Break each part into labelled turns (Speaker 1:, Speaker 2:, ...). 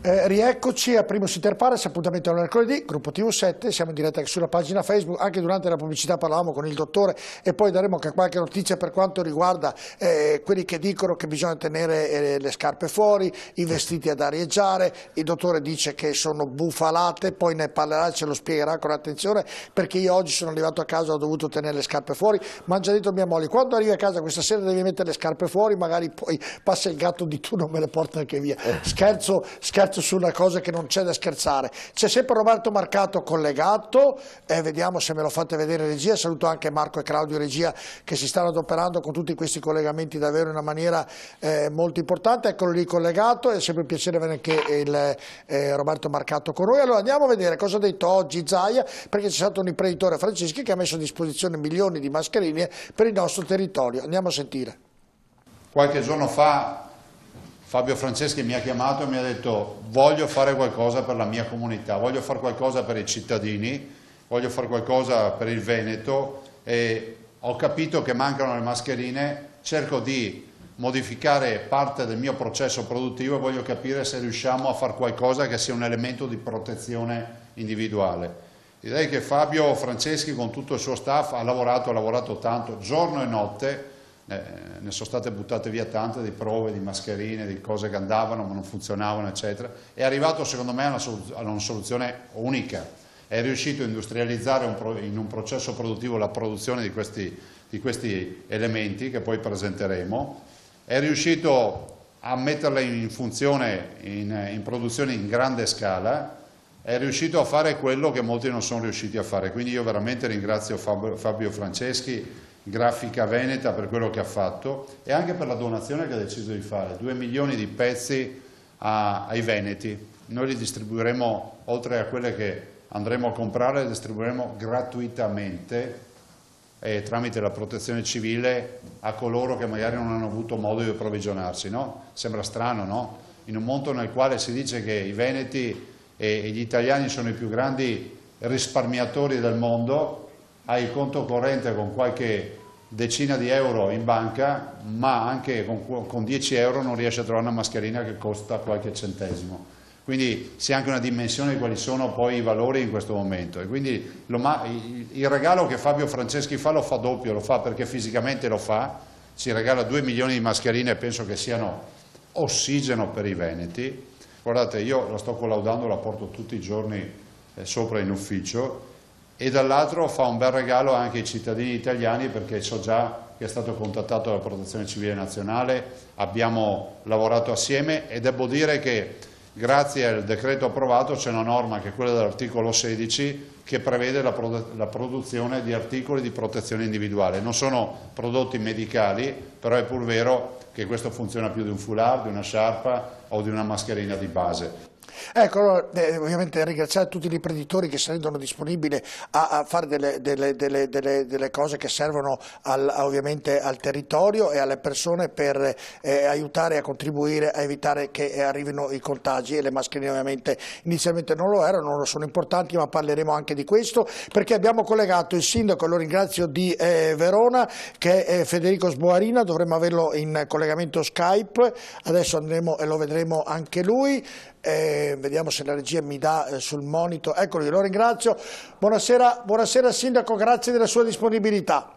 Speaker 1: Rieccoci a Primus Inter Pares, appuntamento al mercoledì, gruppo TV7, siamo in diretta anche sulla pagina Facebook, anche durante la pubblicità parlavamo con il dottore e poi daremo anche qualche notizia per quanto riguarda quelli che dicono che bisogna tenere le scarpe fuori, i vestiti ad arieggiare, il dottore dice che sono bufalate, poi ne parlerà, ce lo spiegherà con attenzione, perché io oggi sono arrivato a casa, ho dovuto tenere le scarpe fuori, ma ha già detto mia moglie, quando arrivi a casa questa sera devi mettere le scarpe fuori, magari poi passa il gatto di turno, me le porta anche via. Scherzo su una cosa che non c'è da scherzare. C'è sempre Roberto Marcato collegato, vediamo se me lo fate vedere regia, saluto anche Marco e Claudio regia che si stanno adoperando con tutti questi collegamenti davvero in una maniera molto importante, eccolo lì collegato, è sempre un piacere avere anche il Roberto Marcato con noi. Allora andiamo a vedere cosa ha detto oggi Zaia, perché c'è stato un imprenditore Franceschi che ha messo a disposizione milioni di mascherine per il nostro territorio, andiamo a sentire.
Speaker 2: Qualche giorno fa Fabio Franceschi mi ha chiamato e mi ha detto voglio fare qualcosa per la mia comunità, voglio fare qualcosa per i cittadini, voglio fare qualcosa per il Veneto e ho capito che mancano le mascherine, cerco di modificare parte del mio processo produttivo e voglio capire se riusciamo a fare qualcosa che sia un elemento di protezione individuale. Direi che Fabio Franceschi con tutto il suo staff ha lavorato tanto, giorno e notte. Ne sono state buttate via tante di prove, di mascherine, di cose che andavano ma non funzionavano eccetera, è arrivato secondo me a una soluzione unica, è riuscito a industrializzare in un processo produttivo la produzione di questi elementi che poi presenteremo, è riuscito a metterla in funzione in produzione in grande scala, è riuscito a fare quello che molti non sono riusciti a fare, quindi io veramente ringrazio Fabio Franceschi, Grafica Veneta, per quello che ha fatto e anche per la donazione che ha deciso di fare, 2 milioni di pezzi ai veneti. Noi li distribuiremo, oltre a quelle che andremo a comprare, li distribuiremo gratuitamente tramite la protezione civile a coloro che magari non hanno avuto modo di approvvigionarsi, no? Sembra strano, no? In un mondo nel quale si dice che i veneti e gli italiani sono i più grandi risparmiatori del mondo, hai il conto corrente con qualche decina di euro in banca, ma anche con 10 euro non riesci a trovare una mascherina che costa qualche centesimo. Quindi c'è anche una dimensione di quali sono poi i valori in questo momento. E quindi il regalo che Fabio Franceschi fa lo fa doppio, lo fa perché fisicamente lo fa, ci regala 2 milioni di mascherine, penso che siano ossigeno per i veneti. Guardate, io la sto collaudando, la porto tutti i giorni sopra in ufficio, e dall'altro fa un bel regalo anche ai cittadini italiani perché so già che è stato contattato dalla Protezione Civile Nazionale, abbiamo lavorato assieme e devo dire che grazie al decreto approvato c'è una norma che è quella dell'articolo 16 che prevede la produzione di articoli di protezione individuale. Non sono prodotti medicali, però è pur vero che questo funziona più di un foulard, di una sciarpa o di una mascherina di base.
Speaker 1: Ecco, allora, ovviamente ringraziare tutti gli imprenditori che si rendono disponibili a fare delle cose che servono ovviamente al territorio e alle persone per aiutare a contribuire a evitare che arrivino i contagi, e le mascherine ovviamente inizialmente non lo erano, non lo sono importanti, ma parleremo anche di questo perché abbiamo collegato il sindaco, lo ringrazio, di Verona, che è Federico Sboarina, dovremmo averlo in collegamento Skype, adesso andremo e lo vedremo anche lui. Vediamo se la regia mi dà sul monitor, eccolo, lo ringrazio. Buonasera sindaco, grazie della sua disponibilità.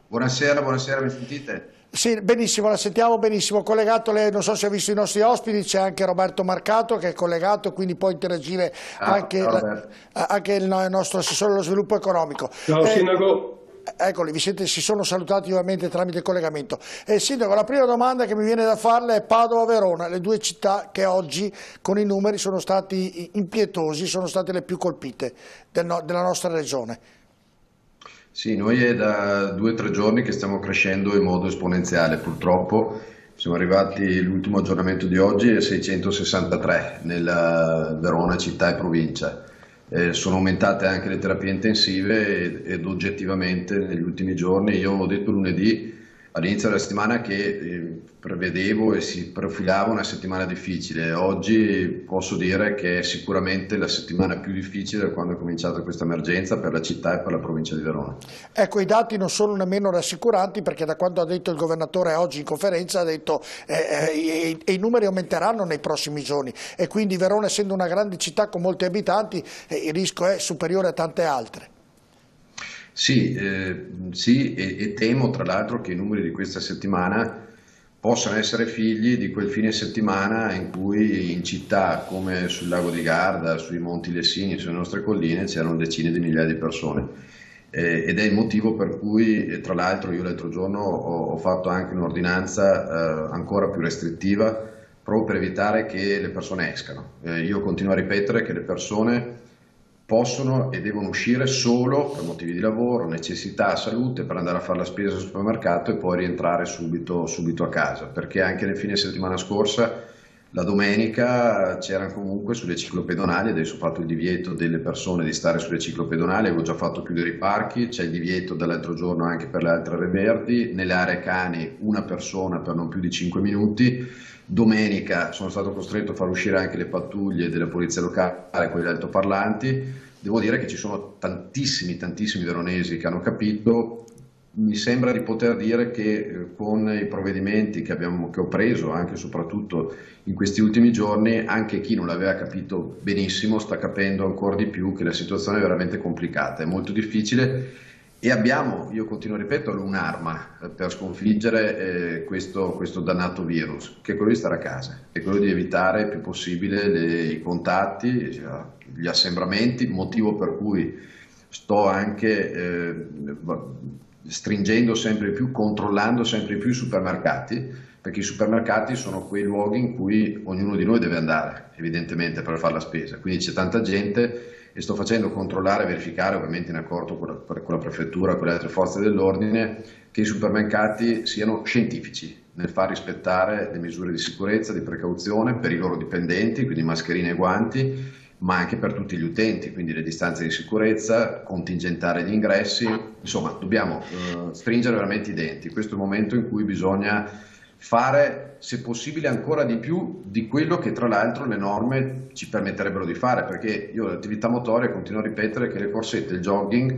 Speaker 3: Buonasera, mi sentite?
Speaker 1: Sì, benissimo, la sentiamo benissimo. Collegato, lei, non so se ha visto i nostri ospiti, c'è anche Roberto Marcato che è collegato, quindi può interagire anche il nostro assessore allo sviluppo economico.
Speaker 4: Ciao sindaco.
Speaker 1: Eccoli, si sono salutati ovviamente tramite collegamento. Sindaco, la prima domanda che mi viene da farle è Padova-Verona, le due città che oggi con i numeri sono stati impietosi, sono state le più colpite della nostra regione.
Speaker 3: Sì, noi è da 2 o 3 giorni che stiamo crescendo in modo esponenziale, purtroppo siamo arrivati, l'ultimo aggiornamento di oggi è 663 nella Verona città e provincia. Sono aumentate anche le terapie intensive ed oggettivamente negli ultimi giorni, io ho detto lunedì, all'inizio della settimana che prevedevo e si profilava una settimana difficile. Oggi posso dire che è sicuramente la settimana più difficile da quando è cominciata questa emergenza per la città e per la provincia di Verona.
Speaker 1: Ecco, i dati non sono nemmeno rassicuranti, perché da quando ha detto il governatore oggi in conferenza ha detto i numeri aumenteranno nei prossimi giorni, e quindi Verona, essendo una grande città con molti abitanti, il rischio è superiore a tante altre.
Speaker 3: Sì, e temo tra l'altro che i numeri di questa settimana possano essere figli di quel fine settimana in cui in città come sul lago di Garda, sui Monti Lessini, sulle nostre colline c'erano decine di migliaia di persone. Ed è il motivo per cui, tra l'altro, io l'altro giorno ho fatto anche un'ordinanza ancora più restrittiva proprio per evitare che le persone escano. Io continuo a ripetere che le persone possono e devono uscire solo per motivi di lavoro, necessità, salute, per andare a fare la spesa al supermercato e poi rientrare subito a casa, perché anche nel fine settimana scorsa, la domenica, c'erano comunque sulle ciclopedonali, adesso ho fatto il divieto delle persone di stare sulle ciclopedonali, avevo già fatto chiudere i parchi, c'è il divieto dall'altro giorno anche per le altre aree verdi, nelle aree cani una persona per non più di 5 minuti. Domenica sono stato costretto a far uscire anche le pattuglie della polizia locale con gli altoparlanti. Devo dire che ci sono tantissimi veronesi che hanno capito. Mi sembra di poter dire che con i provvedimenti che ho preso, anche e soprattutto in questi ultimi giorni, anche chi non l'aveva capito benissimo sta capendo ancora di più che la situazione è veramente complicata, è molto difficile. E abbiamo, io continuo a ripeterlo, un'arma per sconfiggere questo dannato virus, che è quello di stare a casa, è quello di evitare il più possibile i contatti, gli assembramenti, motivo per cui sto anche stringendo sempre di più, controllando sempre di più i supermercati, perché i supermercati sono quei luoghi in cui ognuno di noi deve andare, evidentemente, per fare la spesa, quindi c'è tanta gente. E sto facendo controllare e verificare, ovviamente in accordo con la prefettura e con le altre forze dell'ordine, che i supermercati siano scientifici nel far rispettare le misure di sicurezza, di precauzione per i loro dipendenti, quindi mascherine e guanti, ma anche per tutti gli utenti, quindi le distanze di sicurezza, contingentare gli ingressi, insomma dobbiamo stringere veramente i denti. Questo è il momento in cui bisogna fare, se possibile, ancora di più di quello che tra l'altro le norme ci permetterebbero di fare, perché io l'attività motoria continuo a ripetere che le corsette, il jogging,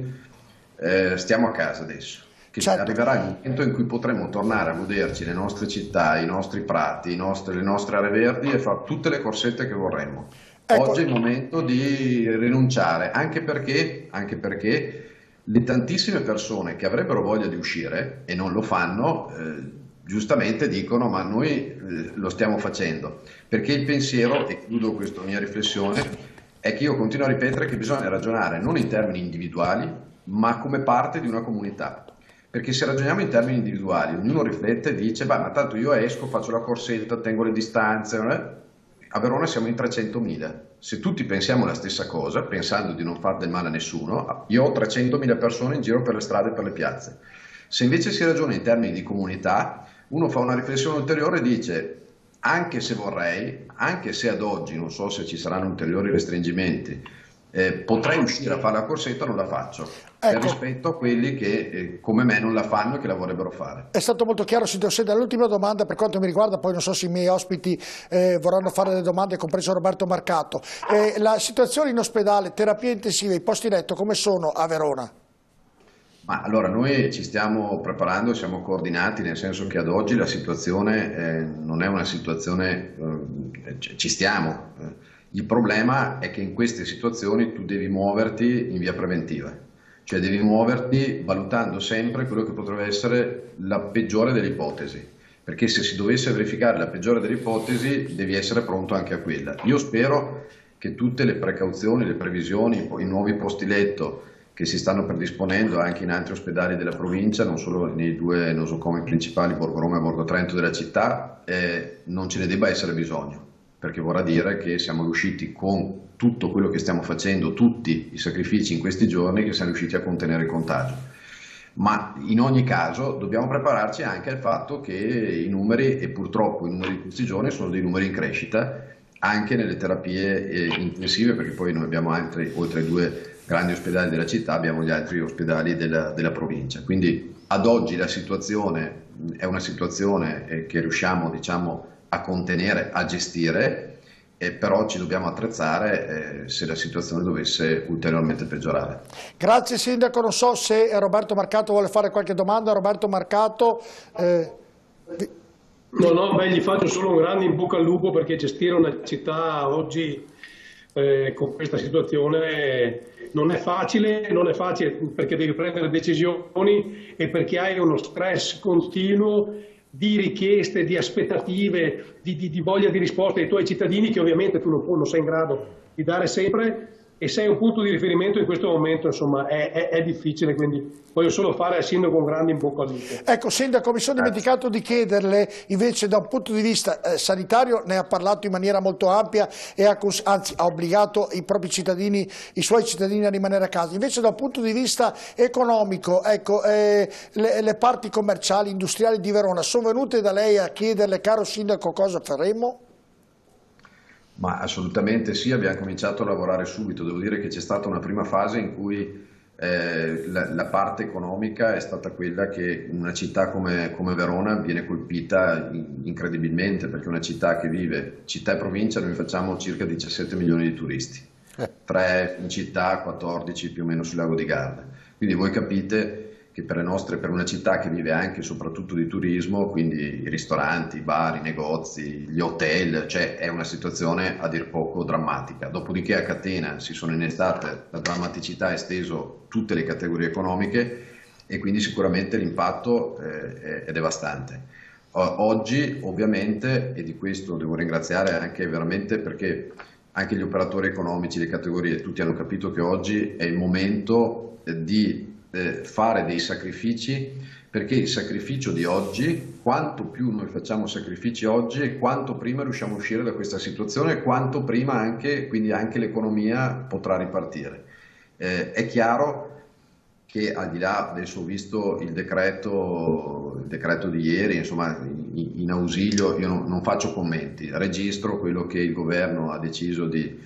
Speaker 3: stiamo a casa adesso, che certo, arriverà il momento in cui potremo tornare a goderci le nostre città, i nostri prati, le nostre aree verdi e fare tutte le corsette che vorremmo. Ecco. Oggi è il momento di rinunciare, anche perché le tantissime persone che avrebbero voglia di uscire e non lo fanno, giustamente dicono ma noi lo stiamo facendo, perché il pensiero, e chiudo questa mia riflessione, è che io continuo a ripetere che bisogna ragionare non in termini individuali ma come parte di una comunità, perché se ragioniamo in termini individuali ognuno riflette e dice ma tanto io esco, faccio la corsetta, tengo le distanze, a Verona siamo in 300.000, se tutti pensiamo la stessa cosa, pensando di non far del male a nessuno, io ho 300.000 persone in giro per le strade e per le piazze. Se invece si ragiona in termini di comunità, uno fa una riflessione ulteriore e dice anche se vorrei, anche se ad oggi non so se ci saranno ulteriori restringimenti, potrei uscire a fare la corsetta, non la faccio, per rispetto a quelli che come me non la fanno e che la vorrebbero fare.
Speaker 1: È stato molto chiaro, Sindaco Seda. L'ultima domanda per quanto mi riguarda, poi non so se i miei ospiti vorranno fare delle domande, compreso Roberto Marcato. La situazione in ospedale, terapia intensiva, i posti letto come sono a Verona?
Speaker 3: Ma allora noi ci stiamo preparando, siamo coordinati, nel senso che ad oggi la situazione non è una situazione, ci stiamo. Il problema è che in queste situazioni tu devi muoverti in via preventiva, cioè devi muoverti valutando sempre quello che potrebbe essere la peggiore delle ipotesi, perché se si dovesse verificare la peggiore delle ipotesi devi essere pronto anche a quella. Io spero che tutte le precauzioni, le previsioni, i nuovi posti letto che si stanno predisponendo anche in altri ospedali della provincia, non solo nei due nosocomi principali, Borgo Roma e Borgo Trento della città, non ce ne debba essere bisogno, perché vorrà dire che siamo riusciti con tutto quello che stiamo facendo, tutti i sacrifici in questi giorni, che siamo riusciti a contenere il contagio. Ma in ogni caso dobbiamo prepararci anche al fatto che i numeri, e purtroppo i numeri di questi giorni, sono dei numeri in crescita, anche nelle terapie intensive, perché poi noi abbiamo oltre ai due grandi ospedali della città, abbiamo gli altri ospedali della provincia. Quindi ad oggi la situazione è una situazione che riusciamo, diciamo, a contenere, a gestire, però ci dobbiamo attrezzare se la situazione dovesse ulteriormente peggiorare.
Speaker 1: Grazie Sindaco, non so se Roberto Marcato vuole fare qualche domanda. Roberto Marcato.
Speaker 4: No, gli faccio solo un grande in bocca al lupo, perché gestire una città oggi con questa situazione non è facile perché devi prendere decisioni e perché hai uno stress continuo di richieste, di aspettative, di voglia di risposta ai tuoi cittadini, che ovviamente tu non sei in grado di dare sempre, e sei un punto di riferimento in questo momento, insomma è difficile, quindi voglio solo fare al Sindaco un grande in bocca al lupo. Ecco
Speaker 1: Sindaco, mi sono dimenticato di chiederle invece da un punto di vista sanitario, ne ha parlato in maniera molto ampia e anzi ha obbligato i propri cittadini, i suoi cittadini a rimanere a casa, invece da un punto di vista economico, ecco, le parti commerciali, industriali di Verona sono venute da lei a chiederle, caro Sindaco, cosa faremo?
Speaker 3: Ma assolutamente sì, abbiamo cominciato a lavorare subito. Devo dire che c'è stata una prima fase in cui la parte economica è stata quella che una città come Verona viene colpita incredibilmente, perché è una città che vive, città e provincia, noi facciamo circa 17 milioni di turisti, 3 in città, 14 più o meno sul lago di Garda. Quindi voi capite che per una città che vive anche e soprattutto di turismo, quindi i ristoranti, i bar, i negozi, gli hotel, cioè è una situazione a dir poco drammatica. Dopodiché a catena si sono innestate, la drammaticità ha esteso tutte le categorie economiche e quindi sicuramente l'impatto è devastante. Oggi ovviamente, e di questo devo ringraziare anche veramente, perché anche gli operatori economici, le categorie, tutti hanno capito che oggi è il momento di fare dei sacrifici, perché il sacrificio di oggi, quanto più noi facciamo sacrifici oggi, quanto prima riusciamo a uscire da questa situazione, quanto prima anche, quindi anche l'economia potrà ripartire. È chiaro che al di là, adesso ho visto il decreto di ieri, insomma in ausilio, io non faccio commenti, registro quello che il governo ha deciso di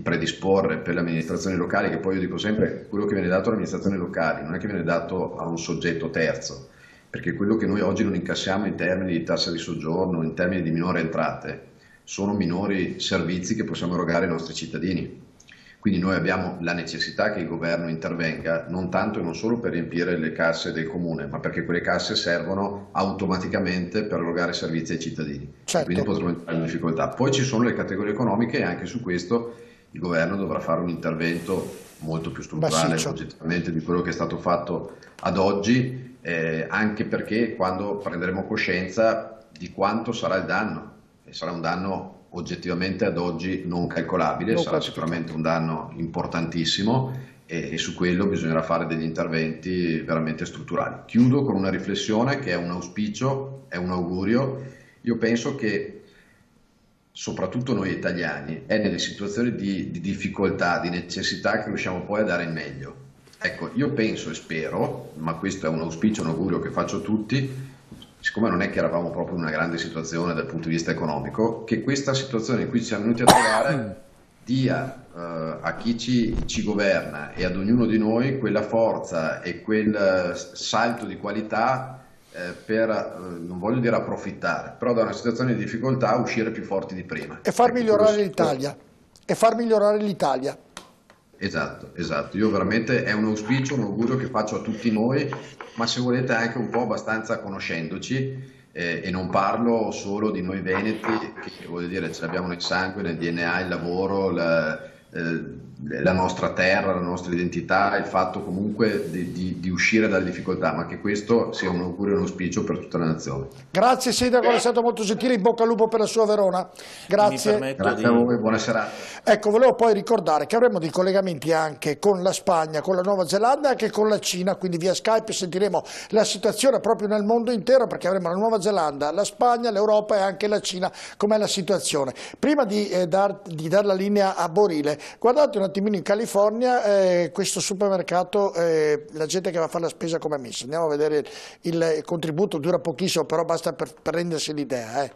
Speaker 3: predisporre per le amministrazioni locali, che poi io dico sempre, quello che viene dato alle amministrazioni locali non è che viene dato a un soggetto terzo, perché quello che noi oggi non incassiamo in termini di tassa di soggiorno, in termini di minori entrate, sono minori servizi che possiamo erogare ai nostri cittadini. Quindi noi abbiamo la necessità che il governo intervenga, non tanto e non solo per riempire le casse del comune, ma perché quelle casse servono automaticamente per erogare servizi ai cittadini.
Speaker 1: Certo.
Speaker 3: Quindi potremo entrare in difficoltà. Poi ci sono le categorie economiche e anche su questo il governo dovrà fare un intervento molto più strutturale oggettivamente di quello che è stato fatto ad oggi, anche perché quando prenderemo coscienza di quanto sarà il danno, e sarà un danno oggettivamente ad oggi non calcolabile, sarà sicuramente un danno importantissimo e su quello bisognerà fare degli interventi veramente strutturali. Chiudo con una riflessione che è un auspicio, è un augurio. Io penso che soprattutto noi italiani, è nelle situazioni di difficoltà, di necessità che riusciamo poi a dare il meglio. Ecco, io penso e spero, ma questo è un auspicio, un augurio che faccio a tutti, siccome non è che eravamo proprio in una grande situazione dal punto di vista economico, che questa situazione in cui ci siamo venuti a trovare dia a chi ci governa e ad ognuno di noi quella forza e quel salto di qualità per, non voglio dire approfittare, però da una situazione di difficoltà uscire più forti di prima.
Speaker 1: E far migliorare l'Italia. E far migliorare l'Italia.
Speaker 3: Esatto. Io veramente è un auspicio, un augurio che faccio a tutti noi, ma se volete anche un po' abbastanza conoscendoci, e non parlo solo di noi veneti, che voglio dire ce l'abbiamo nel sangue, nel DNA, il lavoro, la nostra terra, la nostra identità, il fatto comunque di uscire dalle difficoltà, ma che questo sia un augurio e un auspicio per tutta la nazione.
Speaker 1: Grazie Sindaco, è stato molto gentile, in bocca al lupo per la sua Verona. Grazie.
Speaker 3: Grazie a voi, buona serata.
Speaker 1: Ecco, volevo poi ricordare che avremo dei collegamenti anche con la Spagna, con la Nuova Zelanda e anche con la Cina, quindi via Skype sentiremo la situazione proprio nel mondo intero, perché avremo la Nuova Zelanda, la Spagna, l'Europa e anche la Cina, com'è la situazione. Prima di dar la linea a Borile, guardate un attimino in California questo supermercato, la gente che va a fare la spesa come messa. Andiamo a vedere il contributo, dura pochissimo, però basta per rendersi l'idea.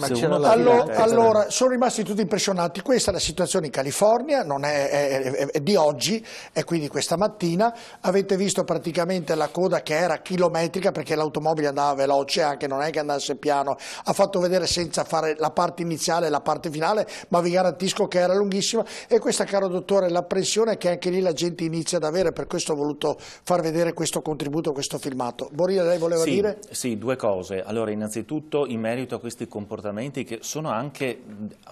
Speaker 1: Allora, sono rimasti tutti impressionati. Questa è la situazione in California, non è di oggi, è quindi questa mattina. Avete visto praticamente la coda che era chilometrica, perché l'automobile andava veloce, anche non è che andasse piano. Ha fatto vedere senza fare la parte iniziale e la parte finale, ma vi garantisco che era lunghissima. E questa, caro dottore, l'apprensione che anche lì la gente inizia ad avere, per questo ho voluto far vedere questo contributo, questo filmato. Borile, lei voleva dire?
Speaker 5: Sì, due cose. Allora, innanzitutto in merito a questi comportamenti che sono anche,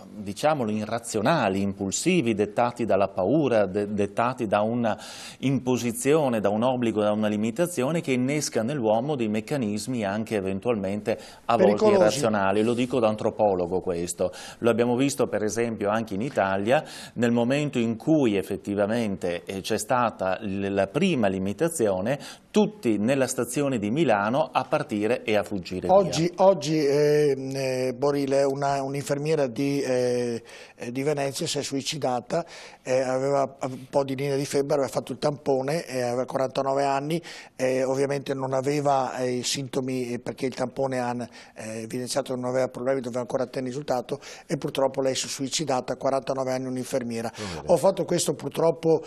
Speaker 5: diciamolo, irrazionali, impulsivi, dettati dalla paura, dettati da una imposizione, da un obbligo, da una limitazione che innesca nell'uomo dei meccanismi anche eventualmente a volte irrazionali. Lo dico da antropologo questo. Lo abbiamo visto per esempio anche in Italia, nel momento in cui effettivamente c'è stata la prima limitazione, tutti nella stazione di Milano a partire e a fuggire via.
Speaker 1: Oggi Borile, un'infermiera di Venezia, si è suicidata, aveva un po' di linea di febbre, aveva fatto il tampone, aveva 49 anni, ovviamente non aveva i sintomi perché il tampone ha evidenziato che non aveva problemi, doveva ancora attendere il risultato, e purtroppo lei si è suicidata a 49 anni, un'infermiera. Ho fatto questo purtroppo,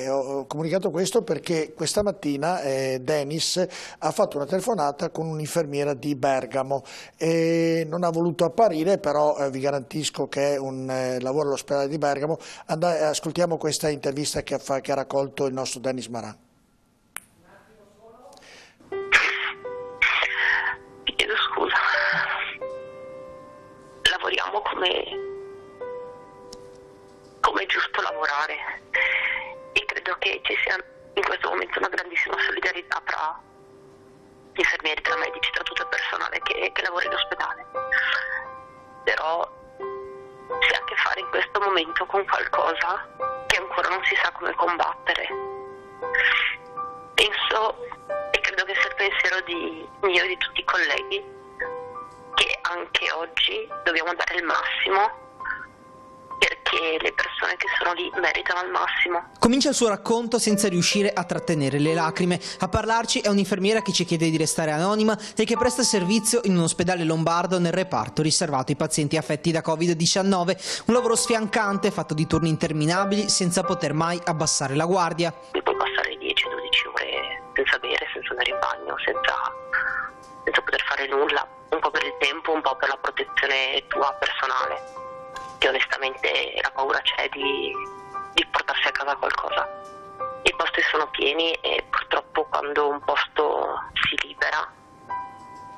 Speaker 1: ho comunicato questo perché questa mattina Dennis ha fatto una telefonata con un'infermiera di Bergamo e non ha voluto apparire, però vi garantisco che è un lavoro all'ospedale di Bergamo. Ascoltiamo questa intervista che ha raccolto il nostro Dennis Maran.
Speaker 6: Vi chiedo scusa, lavoriamo come è giusto lavorare e credo che ci sia in questo momento una grandissima solidarietà tra gli infermieri, tra medici, tra tutto il personale che lavora in ospedale. Però si ha a che fare in questo momento con qualcosa che ancora non si sa come combattere. Penso, e credo che sia il pensiero mio e di tutti i colleghi, che anche oggi dobbiamo dare il massimo perché le persone che sono lì meritano il massimo.
Speaker 7: Comincia il suo racconto senza riuscire a trattenere le lacrime. A parlarci è un'infermiera che ci chiede di restare anonima e che presta servizio in un ospedale lombardo nel reparto riservato ai pazienti affetti da Covid-19. Un lavoro sfiancante, fatto di turni interminabili, senza poter mai abbassare la guardia.
Speaker 6: Puoi passare 10-12 ore senza bere, senza andare in bagno, senza poter fare nulla, un po' per il tempo, un po' per la protezione tua personale. Che onestamente la paura c'è di portarsi a casa qualcosa. I posti sono pieni e purtroppo quando un posto si libera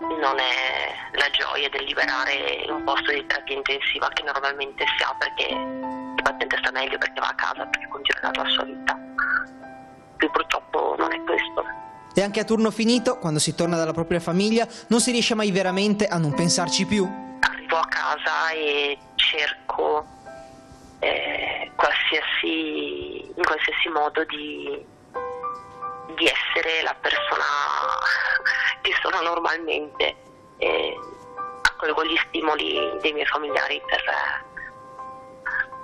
Speaker 6: non è la gioia del liberare un posto di terapia intensiva che normalmente si ha, perché il paziente sta meglio, perché va a casa, perché continua la sua vita. Qui purtroppo non è questo.
Speaker 7: E anche a turno finito, quando si torna dalla propria famiglia, non si riesce mai veramente a non pensarci più.
Speaker 6: Arrivo a casa e cerco in qualsiasi modo di essere la persona che sono normalmente, accolgo gli stimoli dei miei familiari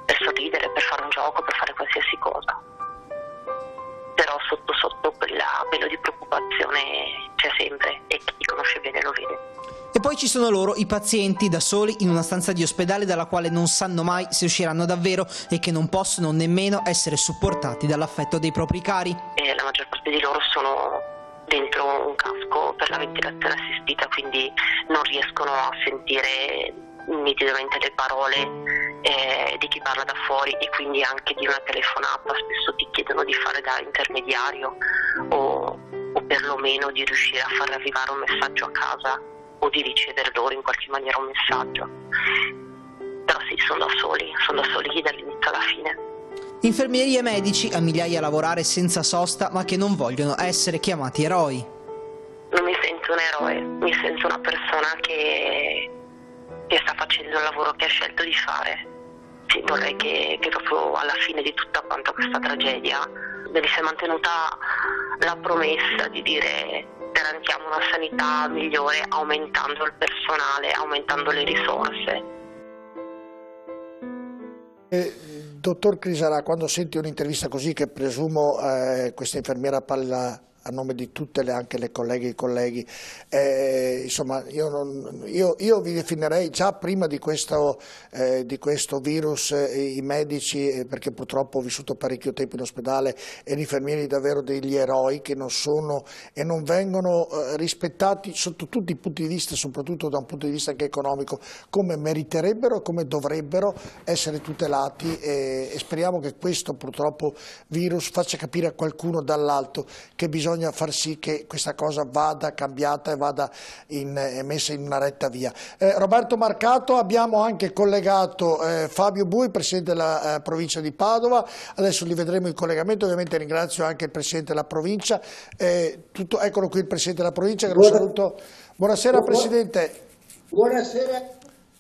Speaker 6: per sorridere, per fare un gioco, per fare qualsiasi cosa. Però sotto quel velo di preoccupazione c'è sempre e chi conosce bene lo vede.
Speaker 7: E poi ci sono loro, i pazienti, da soli in una stanza di ospedale dalla quale non sanno mai se usciranno davvero e che non possono nemmeno essere supportati dall'affetto dei propri cari.
Speaker 6: La maggior parte di loro sono dentro un casco per la ventilazione assistita, quindi non riescono a sentire nitidamente le parole di chi parla da fuori, e quindi anche di una telefonata spesso ti chiedono di fare da intermediario o perlomeno di riuscire a far arrivare un messaggio a casa o di ricevere loro in qualche maniera un messaggio. Però sì, sono da soli dall'inizio alla fine.
Speaker 7: Infermieri e medici a migliaia a lavorare senza sosta, ma che non vogliono essere chiamati eroi.
Speaker 6: Non mi sento un eroe, mi sento una persona che sta facendo il lavoro che ha scelto di fare. Sì, vorrei che proprio alla fine di tutta quanta questa tragedia venisse mantenuta la promessa di dire: garantiamo una sanità migliore aumentando il personale, aumentando le risorse.
Speaker 1: Dottor Crisarà, quando senti un'intervista così, che presumo questa infermiera parla a nome di tutte anche le colleghe e i colleghi. Insomma, io vi definirei già prima di questo virus i medici, perché purtroppo ho vissuto parecchio tempo in ospedale, e gli infermieri davvero degli eroi che non sono e non vengono rispettati sotto tutti i punti di vista, soprattutto da un punto di vista anche economico, come meriterebbero, come dovrebbero essere tutelati, e speriamo che questo purtroppo virus faccia capire a qualcuno dall'alto che bisogna far sì che questa cosa vada cambiata e vada messa in una retta via. Roberto Marcato, abbiamo anche collegato Fabio Bui, presidente della provincia di Padova, adesso li vedremo in collegamento, ovviamente ringrazio anche il presidente della provincia, eccolo qui il presidente della provincia, che lo saluto. Buonasera Presidente.
Speaker 8: Buonasera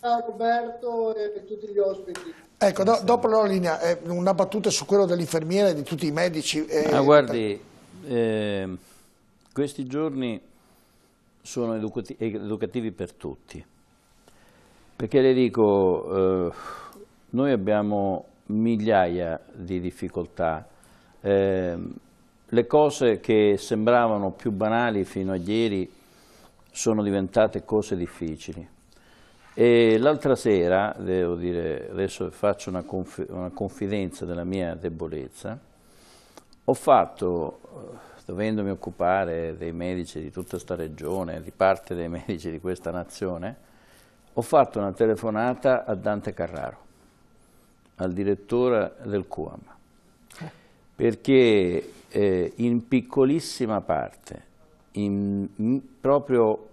Speaker 8: a Roberto e tutti gli ospiti.
Speaker 1: Ecco, dopo la linea, una battuta su quello dell'infermiere e di tutti i medici.
Speaker 9: Guardi, questi giorni sono educativi per tutti, perché le dico, noi abbiamo migliaia di difficoltà, le cose che sembravano più banali fino a ieri sono diventate cose difficili. E l'altra sera, devo dire, adesso faccio una confidenza della mia debolezza, ho fatto, dovendomi occupare dei medici di tutta questa regione, di parte dei medici di questa nazione, ho fatto una telefonata a Dante Carraro, al direttore del QAM, perché in piccolissima parte, proprio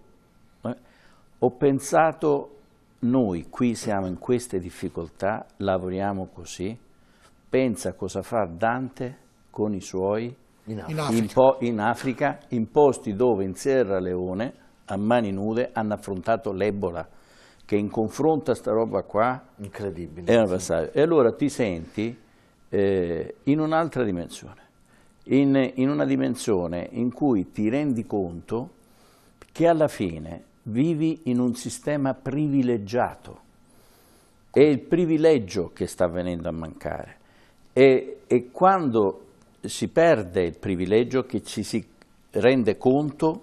Speaker 9: ho pensato, noi qui siamo in queste difficoltà, lavoriamo così, pensa cosa fa Dante con i suoi in Africa, in posti dove in Sierra Leone a mani nude hanno affrontato l'Ebola, che in confronto a sta roba qua
Speaker 10: incredibile,
Speaker 9: è un passaggio. E allora ti senti in un'altra dimensione, in una dimensione in cui ti rendi conto che alla fine vivi in un sistema privilegiato, è il privilegio che sta venendo a mancare, e quando si perde il privilegio che ci si rende conto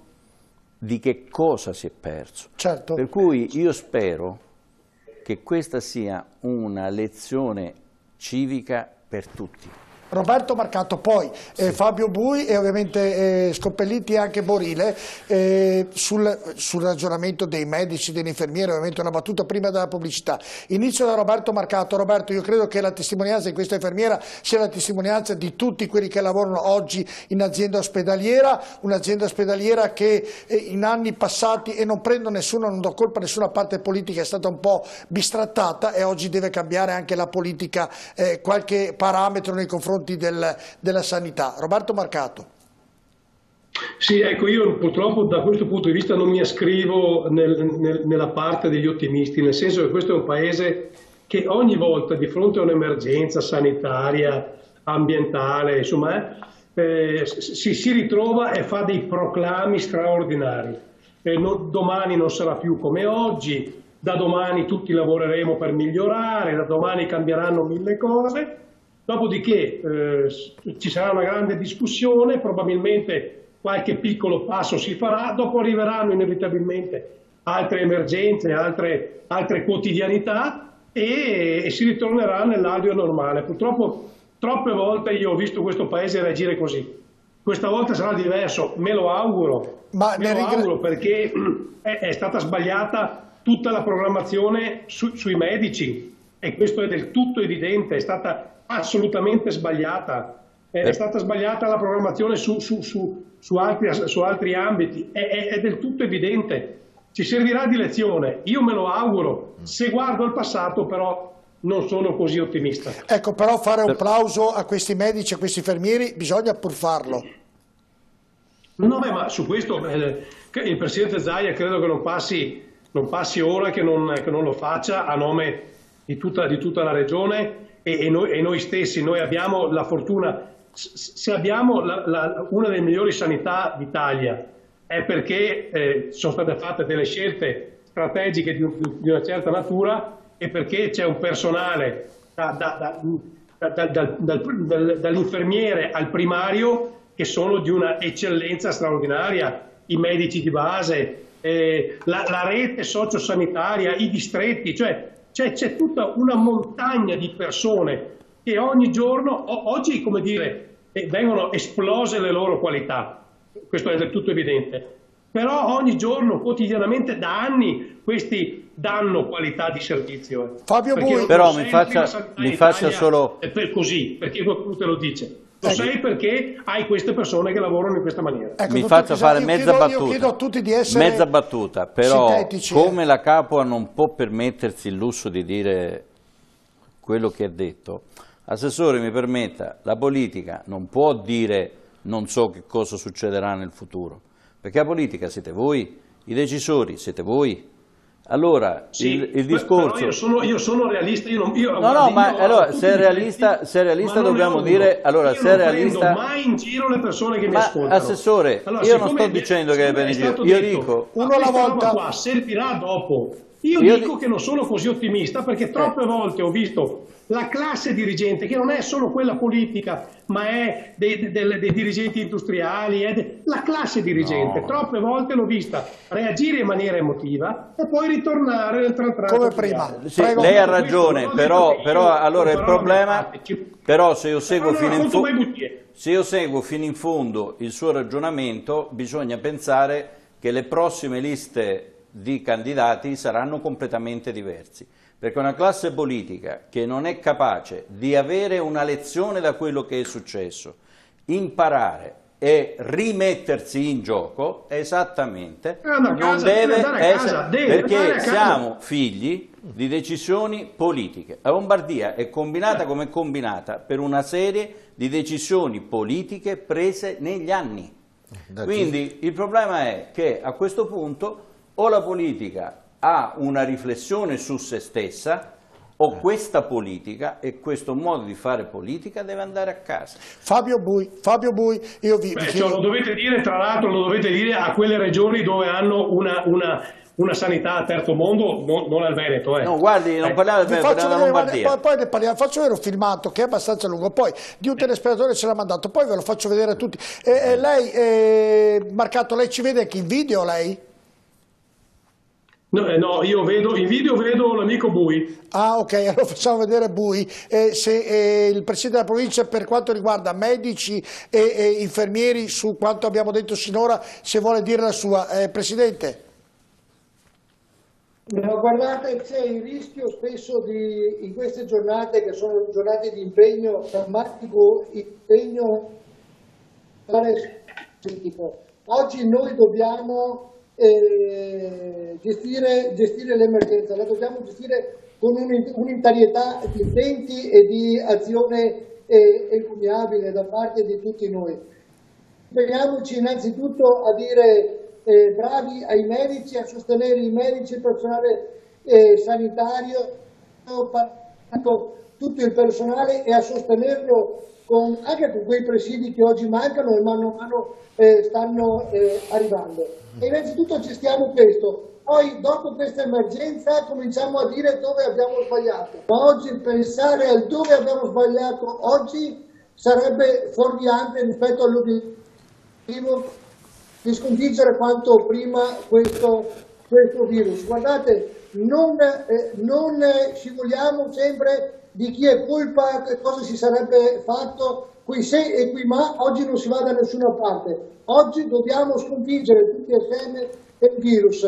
Speaker 9: di che cosa si è perso.
Speaker 1: Certo.
Speaker 9: Per cui io spero che questa sia una lezione civica per tutti.
Speaker 1: Roberto Marcato, poi sì. Fabio Bui e ovviamente Scoppelliti e anche Borile sul ragionamento dei medici, degli infermieri, ovviamente una battuta prima della pubblicità. Inizio da Roberto Marcato. Roberto, io credo che la testimonianza di questa infermiera sia la testimonianza di tutti quelli che lavorano oggi in azienda ospedaliera, un'azienda ospedaliera che in anni passati, e non prendo nessuno, non do colpa a nessuna parte politica, è stata un po' bistrattata, e oggi deve cambiare anche la politica, qualche parametro nei confronti della sanità. Roberto Marcato.
Speaker 4: Sì, ecco, io purtroppo da questo punto di vista non mi ascrivo nella parte degli ottimisti, nel senso che questo è un paese che ogni volta di fronte a un'emergenza sanitaria, ambientale, insomma, si ritrova e fa dei proclami straordinari. Domani non sarà più come oggi, da domani tutti lavoreremo per migliorare, da domani cambieranno mille cose. Dopodiché ci sarà una grande discussione, probabilmente qualche piccolo passo si farà, dopo arriveranno inevitabilmente altre emergenze, altre quotidianità, e si ritornerà nell'alveo normale. Purtroppo troppe volte io ho visto questo paese reagire così. Questa volta sarà diverso, me lo auguro, perché è stata sbagliata tutta la programmazione sui medici, e questo è del tutto evidente, è stata assolutamente sbagliata, è stata sbagliata la programmazione su altri ambiti, è del tutto evidente, ci servirà di lezione, io me lo auguro. Se guardo al passato però non sono così ottimista.
Speaker 1: Ecco, però fare un plauso a questi medici, a questi infermieri, bisogna pur farlo.
Speaker 4: No, ma su questo il Presidente Zaia credo che non passi ora che non lo faccia a nome di tutta la Regione. E noi stessi, noi abbiamo la fortuna, se abbiamo una delle migliori sanità d'Italia, è perché sono state fatte delle scelte strategiche di una certa natura, e perché c'è un personale dall'infermiere al primario che sono di una eccellenza straordinaria, i medici di base, la rete sociosanitaria, i distretti, cioè c'è tutta una montagna di persone che ogni giorno, oggi come dire, vengono esplose le loro qualità, questo è del tutto evidente, però ogni giorno, quotidianamente, da anni, questi danno qualità di servizio.
Speaker 1: Fabio Bui,
Speaker 9: però mi faccia solo...
Speaker 4: Per così, perché qualcuno te lo dice. Lo sai perché hai queste persone che lavorano in questa maniera.
Speaker 1: Ecco,
Speaker 9: mi faccia fare mezza battuta.
Speaker 1: Io chiedo a tutti di essere
Speaker 9: mezza battuta, però
Speaker 1: sintetici,
Speaker 9: come la Capua non può permettersi il lusso di dire quello che ha detto, Assessore, mi permetta, la politica non può dire non so che cosa succederà nel futuro, perché la politica siete voi, i decisori siete voi. Allora,
Speaker 4: sì,
Speaker 9: il discorso...
Speaker 4: Io sono realista,
Speaker 9: allora, se è realista dobbiamo dire... Allora, se è realista...
Speaker 4: non prendo mai in giro le persone che mi ascoltano.
Speaker 9: Assessore, allora, io non sto dicendo che è bene in giro, io dico...
Speaker 4: Uno alla volta qua servirà dopo. Io dico che non sono così ottimista perché troppe volte ho visto la classe dirigente, che non è solo quella politica, ma è dei dirigenti industriali, la classe dirigente, troppe volte l'ho vista reagire in maniera emotiva e poi ritornare nel trantrato.
Speaker 1: Come prima.
Speaker 9: Sì, lei ha ragione, però allora il problema, però se io seguo fino in fondo il suo ragionamento, bisogna pensare che le prossime liste di candidati saranno completamente diversi, perché una classe politica che non è capace di avere una lezione da quello che è successo, imparare e rimettersi in gioco, esattamente non deve essere, perché siamo figli di decisioni politiche. La Lombardia è combinata come è combinata per una serie di decisioni politiche prese negli anni. Quindi il problema è che a questo punto o la politica ha una riflessione su se stessa o questa politica e questo modo di fare politica deve andare a casa.
Speaker 1: Fabio Bui, io vi chiedo...
Speaker 4: Lo dovete dire, tra l'altro, lo dovete dire a quelle regioni dove hanno una sanità a terzo mondo, non al Veneto.
Speaker 9: No, guardi, non parliamo del Veneto, parliamo della Lombardia.
Speaker 1: Poi ne parliamo, faccio vedere un filmato che è abbastanza lungo, poi di un telespettatore ce l'ha mandato, poi ve lo faccio vedere a tutti. Lei, Marcato, lei ci vede anche in video, lei?
Speaker 4: No, io vedo in video, vedo l'amico Bui.
Speaker 1: Ah, ok, allora facciamo vedere Bui. Se il Presidente della provincia, per quanto riguarda medici e infermieri, su quanto abbiamo detto sinora, se vuole dire la sua. Presidente.
Speaker 8: No, guardate, c'è il rischio spesso in queste giornate, che sono giornate di impegno drammatico, impegno politico. Oggi noi dobbiamo gestire l'emergenza, la dobbiamo gestire con unitarietà di intenti e di azione encomiabile da parte di tutti noi. Impegniamoci innanzitutto a dire bravi ai medici, a sostenere i medici, il personale sanitario, tutto il personale, e a sostenerlo anche con quei presidi che oggi mancano e mano a mano stanno arrivando. E innanzitutto gestiamo questo, poi dopo questa emergenza cominciamo a dire dove abbiamo sbagliato. Ma oggi pensare al dove abbiamo sbagliato oggi sarebbe fuorviante rispetto all'obiettivo di sconfiggere quanto prima questo virus. Guardate, non scivoliamo sempre di chi è colpa, cosa si sarebbe fatto, qui se e qui ma. Oggi non si va da nessuna parte. Oggi dobbiamo sconfiggere tutti assieme il virus.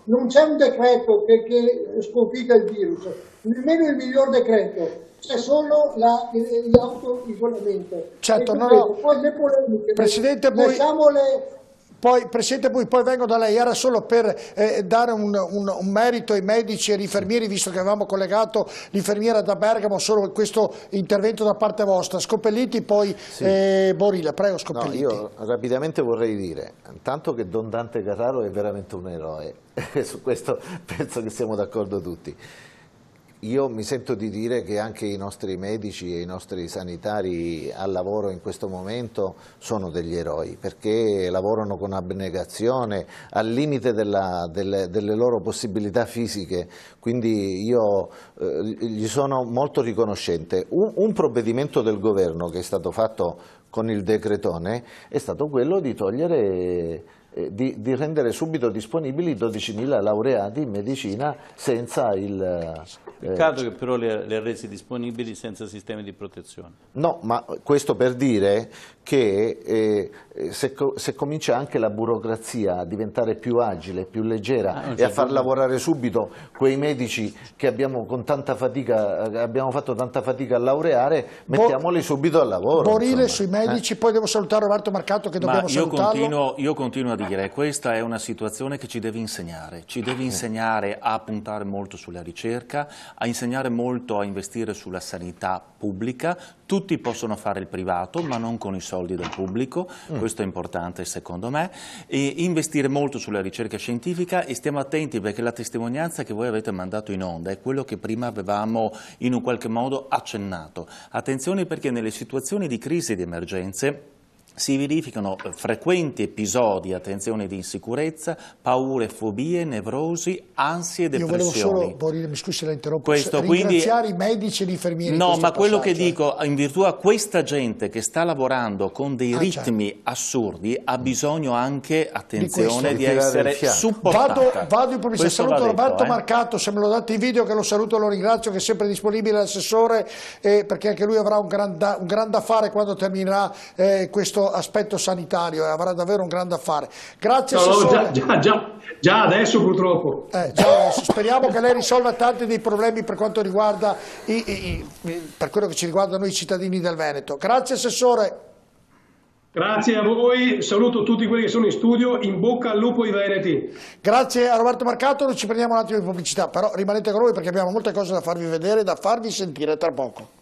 Speaker 8: Non c'è un decreto che sconfigga il virus, nemmeno il miglior decreto. C'è solo l'autoisolamento.
Speaker 1: Certo,
Speaker 8: poi le polemiche,
Speaker 1: Presidente Bui, Presidente Bui, poi vengo da lei. Era solo per dare un merito ai medici e agli infermieri, visto che avevamo collegato l'infermiera da Bergamo, solo questo intervento da parte vostra. Scopelliti, poi sì. Borile, prego Scopelliti.
Speaker 10: No, io rapidamente vorrei dire, intanto, che Don Dante Carraro è veramente un eroe, su questo penso che siamo d'accordo tutti. Io mi sento di dire che anche i nostri medici e i nostri sanitari al lavoro in questo momento sono degli eroi, perché lavorano con abnegazione, al limite delle loro possibilità fisiche, quindi io gli sono molto riconoscente. Un provvedimento del governo che è stato fatto con il decretone è stato quello di togliere, di rendere subito disponibili 12.000 laureati in medicina senza il...
Speaker 9: Peccato che però li ha resi disponibili senza sistemi di protezione.
Speaker 10: No, ma questo per dire che se comincia anche la burocrazia a diventare più agile, più leggera e a far lavorare subito quei medici che abbiamo fatto tanta fatica a laureare, mettiamoli subito al lavoro.
Speaker 1: Borile sui medici, poi devo salutare Roberto Marcato che dobbiamo salutarlo.
Speaker 5: Io continuo a dire, questa è una situazione che ci deve insegnare a puntare molto sulla ricerca, a insegnare molto a investire sulla sanità pubblica. Tutti possono fare il privato ma non con i soldi del pubblico, questo è importante secondo me, e investire molto sulla ricerca scientifica, e stiamo attenti perché la testimonianza che voi avete mandato in onda è quello che prima avevamo in un qualche modo accennato. Attenzione perché nelle situazioni di crisi e di emergenze si verificano frequenti episodi, attenzione, di insicurezza, paure, fobie, nevrosi, ansie e depressioni.
Speaker 1: Io volevo solo, Borile, mi scusi se la interrompo, ringraziare i medici e gli infermieri.
Speaker 5: No, ma quello che dico, in virtù a questa gente che sta lavorando con dei ritmi assurdi, ha bisogno anche, attenzione, di essere supportata.
Speaker 1: Vado in pubblicità, saluto Roberto Marcato, se me lo date in video, che lo saluto e lo ringrazio, che è sempre disponibile l'assessore, perché anche lui avrà un gran affare quando terminerà questo aspetto sanitario, e avrà davvero un grande affare. Grazie assessore.
Speaker 4: Già adesso purtroppo.
Speaker 1: Speriamo che lei risolva tanti dei problemi per quanto riguarda per quello che ci riguarda noi cittadini del Veneto. Grazie assessore.
Speaker 4: Grazie a voi, saluto tutti quelli che sono in studio, in bocca al lupo ai veneti.
Speaker 1: Grazie a Roberto Marcato, noi ci prendiamo un attimo di pubblicità, però rimanete con noi perché abbiamo molte cose da farvi vedere e da farvi sentire tra poco.